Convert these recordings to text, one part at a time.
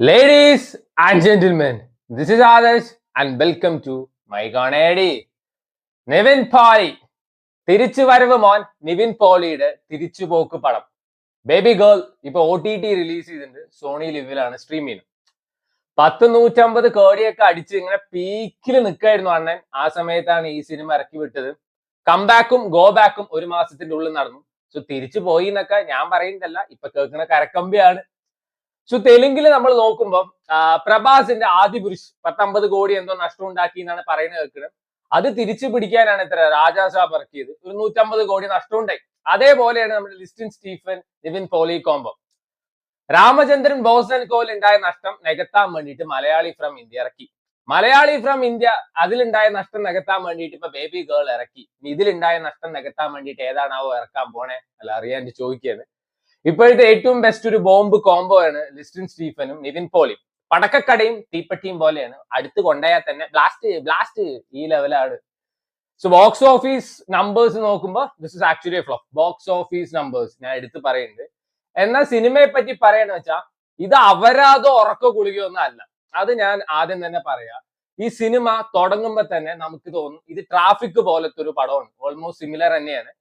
Ladies and gentlemen, this is Adarsh and welcome to my comedy. Nivin Pauly തിരിച്ചു വരവ് മോൻ നിവിൻ പോളിയുടെ തിരിച്ചുപോക്ക് പടം ബേബി ഗേൾ ഇപ്പൊ OTT റിലീസ് ചെയ്തിട്ടുണ്ട്. സോണി ലിവിലാണ് സ്ട്രീം ചെയ്യുന്നത്. 150 കോടിയൊക്കെ അടിച്ച് ഇങ്ങനെ പീക്കിൽ നിൽക്കായിരുന്നു അണ്ണൻ. ആ സമയത്താണ് ഈ സിനിമ ഇറക്കി വിട്ടത്. കംബാക്കും ഗോ ബാക്കും ഒരു മാസത്തിന്റെ ഉള്ളിൽ നടന്നു. സോ തിരിച്ചു പോയി എന്നൊക്കെ ഞാൻ പറയുന്നതല്ല, ഇപ്പൊ കേൾക്കുന്ന കരക്കമ്പിയാണ്. സോ തെലുങ്കിൽ നമ്മൾ നോക്കുമ്പോൾ പ്രഭാസിന്റെ ആദ്യ പുരുഷ് 19 കോടി എന്തോ നഷ്ടം ഉണ്ടാക്കി എന്നാണ് പറയുന്നത് കേൾക്കുന്നത്. അത് തിരിച്ചു പിടിക്കാനാണ് ഇത്ര രാജാ സാബ് ഇറക്കിയത്. ഒരു 150 കോടി നഷ്ടം ഉണ്ടായി. അതേപോലെയാണ് നമ്മുടെ Listin Stephen Nivin Pauly combo. Ramachandran boss and co ഉണ്ടായ നഷ്ടം നികത്താൻ വേണ്ടിയിട്ട് മലയാളി ഫ്രം ഇന്ത്യ ഇറക്കി. മലയാളി ഫ്രം ഇന്ത്യ അതിലുണ്ടായ നഷ്ടം നികത്താൻ വേണ്ടിയിട്ട് ഇപ്പൊ ബേബി ഗേൾ ഇറക്കി. ഇതിലുണ്ടായ നഷ്ടം നികത്താൻ വേണ്ടിയിട്ട് ഏതാണാവോ ഇറക്കാൻ പോണേ അല്ല അറിയാൻ ചോദിക്കുകയാണ്. ഇപ്പോഴത്തെ ഏറ്റവും ബെസ്റ്റ് ഒരു ബോംബ് കോംബോ ആണ് ലിസ്റ്റിൻ സ്റ്റീഫനും നിവിൻ പോളിയും. പടക്കക്കടയും തീപ്പെട്ടിയും പോലെയാണ്. അടുത്ത് കൊണ്ടുപോയാൽ തന്നെ ബ്ലാസ്റ്റ് ഈ ലെവലാണ്. സോ ബോക്സ് ഓഫീസ് നമ്പേഴ്സ് നോക്കുമ്പോൾ this is actually A flop. Box office numbers ഞാൻ എടുത്ത് പറയുന്നുണ്ട്. എന്നാൽ സിനിമയെ പറ്റി പറയാന്ന് വെച്ചാൽ ഇത് അപരാധോ ഉറക്കോ ഗുളികയോ ഒന്നും അല്ല. അത് ഞാൻ ആദ്യം തന്നെ പറയാം. ഈ സിനിമ തുടങ്ങുമ്പോൾ തന്നെ നമുക്ക് തോന്നും ഇത് ട്രാഫിക് പോലത്തെ ഒരു പടമാണ്. ഓൾമോസ്റ്റ് സിമിലർ തന്നെയാണ്.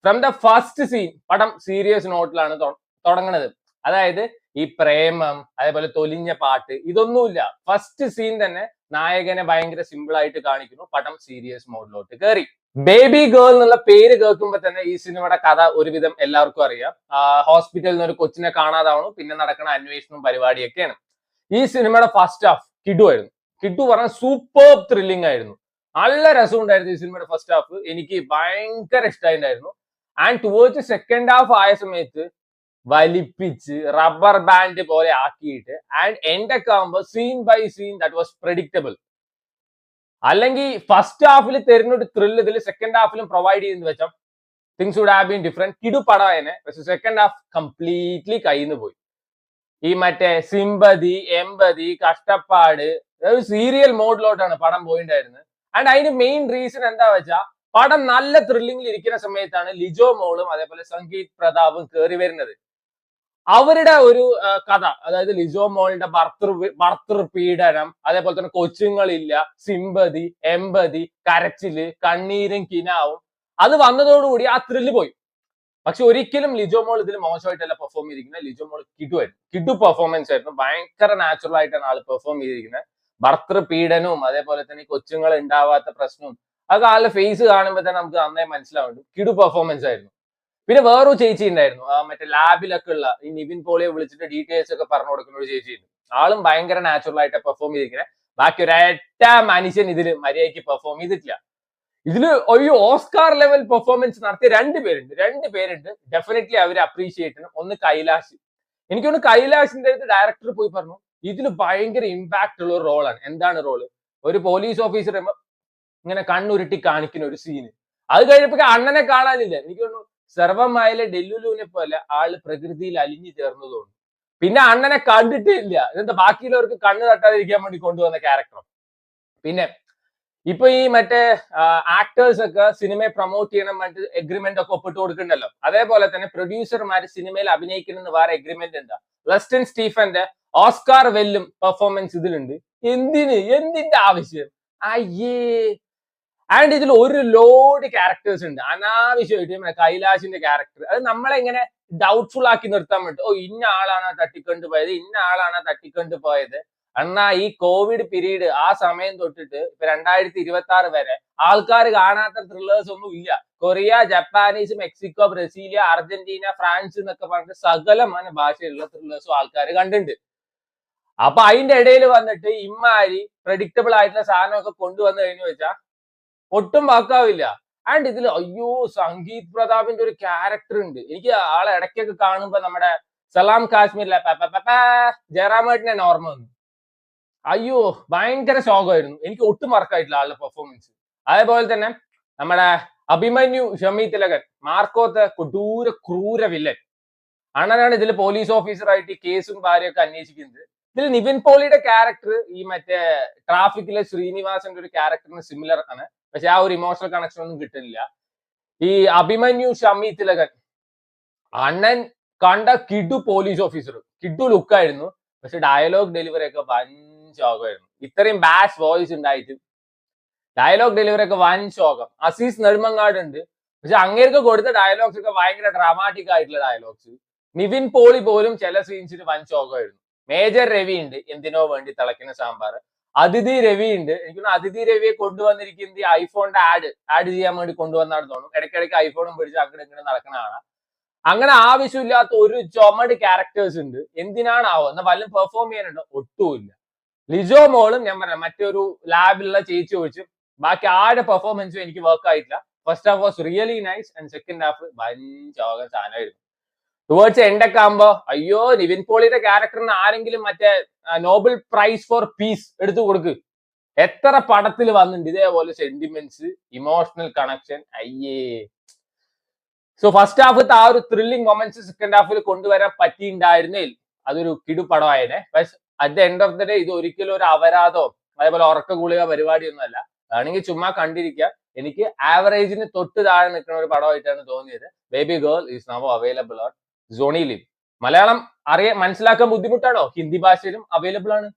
ഫ്രം ദ ഫസ്റ്റ് സീൻ പടം സീരിയസ് നോട്ടിലാണ് തുടങ്ങുന്നത്. അതായത് ഈ പ്രേമം അതേപോലെ തൊലിഞ്ഞ പാട്ട് ഇതൊന്നുമില്ല. ഫസ്റ്റ് സീൻ തന്നെ നായകനെ ഭയങ്കര സിമ്പിൾ ആയിട്ട് കാണിക്കുന്നു. പടം സീരിയസ് മോഡിലോട്ട് കയറി. ബേബി ഗേൾ എന്നുള്ള പേര് കേൾക്കുമ്പോൾ തന്നെ ഈ സിനിമയുടെ കഥ ഒരുവിധം എല്ലാവർക്കും അറിയാം. ഹോസ്പിറ്റലിൽ നിന്ന് ഒരു കൊച്ചിനെ കാണാതാവണം, പിന്നെ നടക്കുന്ന അന്വേഷണവും പരിപാടിയൊക്കെയാണ്. ഈ സിനിമയുടെ ഫസ്റ്റ് ഹാഫ് കിഡു ആയിരുന്നു. കിഡു പറഞ്ഞ സൂപ്പർ ത്രില്ലിംഗ് ആയിരുന്നു. നല്ല രസമുണ്ടായിരുന്നു ഈ സിനിമയുടെ ഫസ്റ്റ് ഹാഫ്. എനിക്ക് ഭയങ്കര ഇഷ്ടമായിട്ടുണ്ടായിരുന്നു. ആൻഡ് ടുവേർഡ്സ് സെക്കൻഡ് ഹാഫ് ആയ സമയത്ത് വലിപ്പിച്ച് റബ്ബർ ബാൻഡ് പോലെ ആക്കിയിട്ട് ആൻഡ് എൻഡൊക്കെ ആകുമ്പോൾ scene by scene that was predictable. അല്ലെങ്കിൽ ഫസ്റ്റ് ഹാഫിൽ തരുന്ന ഒരു ത്രില്ല് ഇതിൽ സെക്കൻഡ് ഹാഫിലും പ്രൊവൈഡ് ചെയ്യുന്ന വെച്ചാൽ things would have been different. കിടു പടയനെ പക്ഷെ സെക്കൻഡ് ഹാഫ് കംപ്ലീറ്റ്ലി കയ്യിന്ന് പോയി. ഈ മറ്റേ സിമ്പതി എമ്പതി കഷ്ടപ്പാട് ഒരു സീരിയൽ മോഡിലോട്ടാണ് പടം പോയിണ്ടായിരുന്നത്. ആൻഡ് അതിന് മെയിൻ റീസൺ എന്താ വെച്ചാൽ പടം നല്ല ത്രില്ലിംഗിൽ ഇരിക്കുന്ന സമയത്താണ് ലിജോ മോളും അതേപോലെ സംഗീത് പ്രതാപും കയറി വരുന്നത്. അവരുടെ ഒരു കഥ, അതായത് ലിജോ മോളുടെ ഭർത്തൃ പീഡനം, അതേപോലെ തന്നെ കൊച്ചുങ്ങളില്ല, സിമ്പതി എമ്പതി കരച്ചില് കണ്ണീരും കിനാവും, അത് വന്നതോടുകൂടി ആ ത്രില്ല് പോയി. പക്ഷെ ഒരിക്കലും ലിജോ മോൾ ഇതിൽ മോശമായിട്ടല്ല പെർഫോം ചെയ്തിരിക്കുന്നത്. ലിജോ മോൾ കിടുവായിരുന്നു. കിഡു പെർഫോമൻസ് ആയിരുന്നു. ഭയങ്കര നാച്ചുറൽ ആയിട്ടാണ് ആള് പെർഫോം ചെയ്തിരിക്കുന്നത്. ഭർത്തൃ പീഡനവും അതേപോലെ തന്നെ കൊച്ചുങ്ങൾ ഉണ്ടാവാത്ത പ്രശ്നവും അതൊക്കെ ആളുടെ ഫേസ് കാണുമ്പോൾ തന്നെ നമുക്ക് നന്നായി മനസ്സിലാവുന്നുണ്ട്. കിടു പെർഫോമൻസ് ആയിരുന്നു. പിന്നെ വേറൊരു ചേച്ചി ഉണ്ടായിരുന്നു, മറ്റേ ലാബിലൊക്കെ ഉള്ള ഈ നിവിൻ പോളിയെ വിളിച്ചിട്ട് ഡീറ്റെയിൽസ് ഒക്കെ പറഞ്ഞു കൊടുക്കുന്ന ഒരു ചേച്ചി ഉണ്ട്. ആളും ഭയങ്കര നാച്ചുറൽ ആയിട്ട് പെർഫോം ചെയ്തിരിക്കുന്നത്. ബാക്കി ഒരൊറ്റ മനുഷ്യൻ ഇതിൽ മര്യാദയ്ക്ക് പെർഫോം ചെയ്തിട്ടില്ല. ഇതില് ഒരു ഓസ്കാർ ലെവൽ പെർഫോമൻസ് നടത്തിയ രണ്ടുപേരുണ്ട് ഡെഫിനറ്റ്ലി അവരെ അപ്രീഷിയേറ്റ് ചെയ്യണം. ഒന്ന് കൈലാഷ്. എനിക്കൊന്ന് കൈലാഷിന്റെ അടുത്ത് ഡയറക്ടർ പോയി പറഞ്ഞു ഇതിൽ ഭയങ്കര ഇമ്പാക്ട് ഉള്ള ഒരു റോളാണ്. എന്താണ് റോള്? ഒരു പോലീസ് ഓഫീസർ ഇങ്ങനെ കണ്ണുരുട്ടി കാണിക്കുന്ന ഒരു സീന്. അത് കഴിഞ്ഞപ്പോ അണ്ണനെ കാണാനില്ല. എനിക്ക് തോന്നുന്നു സർവമായിലെ ഡെല്ലുലുവിനെ പോലെ ആള് പ്രകൃതിയിൽ അലിഞ്ഞു ചേർന്നതുകൊണ്ട് പിന്നെ അണ്ണനെ കണ്ടിട്ടേ ഇല്ല. ഇതെന്താ ബാക്കിയുള്ളവർക്ക് കണ്ണ് തട്ടാതിരിക്കാൻ വേണ്ടി കൊണ്ടുവന്ന ക്യാരക്ടർ. പിന്നെ ഇപ്പൊ ഈ മറ്റേ ആക്ടേഴ്സ് ഒക്കെ സിനിമയെ പ്രൊമോട്ട് ചെയ്യണം മറ്റ് എഗ്രിമെന്റ് ഒക്കെ ഒപ്പിട്ട് കൊടുക്കണ്ടല്ലോ. അതേപോലെ തന്നെ പ്രൊഡ്യൂസർമാര് സിനിമയിൽ അഭിനയിക്കണമെന്ന് വേറെ എഗ്രിമെന്റ് ഉണ്ട്. ലെസ്റ്റിൻ സ്റ്റീഫന്റെ ഓസ്കാർ വെല്ലും പെർഫോമൻസ് ഇതിലുണ്ട്. എന്തിന്റെ ആവശ്യം? അയ്യേ. ആൻഡ് ഇതിൽ ഒരു ലോഡ് ക്യാരക്ടേഴ്സ് ഉണ്ട് അനാവശ്യമായിട്ട്. കൈലാഷിന്റെ ക്യാരക്ടർ അത് നമ്മളെ ഇങ്ങനെ ഡൗട്ട്ഫുൾ ആക്കി നിർത്താൻ വേണ്ടി, ഇന്ന ആളാണ് തട്ടിക്കൊണ്ട് പോയത്. എന്നാ ഈ കോവിഡ് പീരീഡ് ആ സമയം തൊട്ടിട്ട് ഇപ്പൊ 2026 വരെ ആൾക്കാർ കാണാത്ത ത്രില്ലേഴ്സ് ഒന്നും ഇല്ല. Korea, Japanese, Mexico, Brasilia, Argentina, France എന്നൊക്കെ പറഞ്ഞിട്ട് സകലമായ ഭാഷയിലുള്ള ത്രില്ലേഴ്സും ആൾക്കാർ കണ്ടിട്ടുണ്ട്. അപ്പൊ അതിന്റെ ഇടയിൽ വന്നിട്ട് ഇമ്മാരി പ്രഡിക്റ്റബിൾ ആയിട്ടുള്ള സാധനമൊക്കെ കൊണ്ടുവന്നു കഴിഞ്ഞു വെച്ചാൽ ഒട്ടും വാക്കാവില്ല. ആൻഡ് ഇതിൽ അയ്യോ സംഗീത് പ്രതാപിന്റെ ഒരു ക്യാരക്ടർ ഉണ്ട്. എനിക്ക് ആളെ ഇടയ്ക്കൊക്കെ കാണുമ്പോ നമ്മുടെ സലാം കാശ്മീരിലെ ജയറാമേട്ടനെ ഓർമ്മ വന്നു. അയ്യോ ഭയങ്കര ശോകമായിരുന്നു. എനിക്ക് ഒട്ടും മറക്കായിട്ടില്ല ആളുടെ പെർഫോമൻസ്. അതേപോലെ തന്നെ നമ്മുടെ അഭിമന്യു ഷമി തിലകൻ മാർക്കോത്ത് കൊടൂര ക്രൂര വില്ലൻ അണ്ണനാണ് ഇതിൽ പോലീസ് ഓഫീസറായിട്ട് ഈ കേസും കാര്യമൊക്കെ അന്വേഷിക്കുന്നത്. ഇതിൽ നിവിൻ പോളിയുടെ ക്യാരക്ടർ ഈ മറ്റേ ട്രാഫിക്കിലെ ശ്രീനിവാസന്റെ ഒരു ക്യാരക്ടറിന് സിമിലർ ആണ്. പക്ഷെ ആ ഒരു ഇമോഷണൽ കണക്ഷൻ ഒന്നും കിട്ടുന്നില്ല. ഈ അഭിമന്യു ഷമി തിലകൻ അണ്ണൻ കണ്ട കിഡു പോലീസ് ഓഫീസർ, കിഡു ലുക്കായിരുന്നു. പക്ഷെ ഡയലോഗ് ഡെലിവറി ഒക്കെ വൻ ശോകമായിരുന്നു. ഇത്രയും ബാഷ് വോയിസ് ഉണ്ടായിട്ട് ഡയലോഗ് ഡെലിവറി ഒക്കെ വൻ ശോകം. അസീസ് നെടുമങ്ങാട് ഉണ്ട്, പക്ഷെ അങ്ങേർക്ക് കൊടുത്ത ഡയലോഗ്സ് ഒക്കെ ഭയങ്കര ഡ്രാമാറ്റിക് ആയിട്ടുള്ള ഡയലോഗ്സ്. നിവിൻ പോളി പോലും ചില സീൻസിന് വൻ ശോകമായിരുന്നു. മേജർ രവി ഉണ്ട് എന്തിനോ വേണ്ടി തിളക്കുന്ന സാമ്പാർ. അതിഥി രവി ഉണ്ട്. എനിക്ക് അതിഥി രവിയെ കൊണ്ടുവന്നിരിക്കുന്നത് ഈ ഐഫോണിന്റെ ആഡ് ചെയ്യാൻ വേണ്ടി കൊണ്ടുവന്നാണ് തോന്നുന്നു. ഇടയ്ക്കിടയ്ക്ക് ഐഫോണും പിടിച്ച് അങ്ങോട്ട് ഇങ്ങനെ നടക്കണതാണ്. അങ്ങനെ ആവശ്യമില്ലാത്ത ഒരു ചുമട് ക്യാരക്ടേഴ്സ് ഉണ്ട്. എന്തിനാണാവോ എന്നാ വല്ലതും പെർഫോം ചെയ്യാനുണ്ടോ? ഒട്ടുമില്ല. ലിജോ മോളും ഞാൻ പറഞ്ഞ മറ്റൊരു ലാബിലുള്ള ചേച്ചി ഒഴിച്ച് ബാക്കി ആരുടെ പെർഫോമൻസും എനിക്ക് വർക്ക് ആയിട്ടില്ല. First half was really nice and second half ഭയങ്കര സാധനമായിരുന്നു. ടുവേർഡ്സ് എൻഡൊക്കെ ആകുമ്പോ അയ്യോ നിവിൻ പോളിയുടെ ക്യാരക്ടറിന് ആരെങ്കിലും മറ്റേ നോബൽ പ്രൈസ് ഫോർ പീസ് എടുത്തു കൊടുക്ക്. എത്ര പടത്തിൽ വന്നിട്ടുണ്ട് ഇതേപോലെ സെന്റിമെന്റ്സ്, ഇമോഷണൽ കണക്ഷൻ. അയ്യേ. സോ ഫസ്റ്റ് ഹാഫത്തെ ആ ഒരു ത്രില്ലിംഗ് മൊമെന്റ്സ് സെക്കൻഡ് ഹാഫിൽ കൊണ്ടുവരാൻ പറ്റിയിട്ടുണ്ടായിരുന്നേൽ അതൊരു കിടുപടമായേനെ. പക്ഷെ at the end of the day ഇത് ഒരിക്കലും ഒരു അപരാധോ അതേപോലെ ഉറക്ക ഗുളിക പരിപാടിയൊന്നും അല്ല. അതാണെങ്കിൽ ചുമ്മാ കണ്ടിരിക്കുക. എനിക്ക് ആവറേജിന് തൊട്ട് താഴെ നിൽക്കുന്ന ഒരു പടമായിട്ടാണ് തോന്നിയത്. Baby girl is now available on Sony Liv. Malayalam മനസ്സിലാക്കാൻ ബുദ്ധിമുട്ടാണോ? ഹിന്ദി ഭാഷയിലും അവൈലബിൾ ആണ്.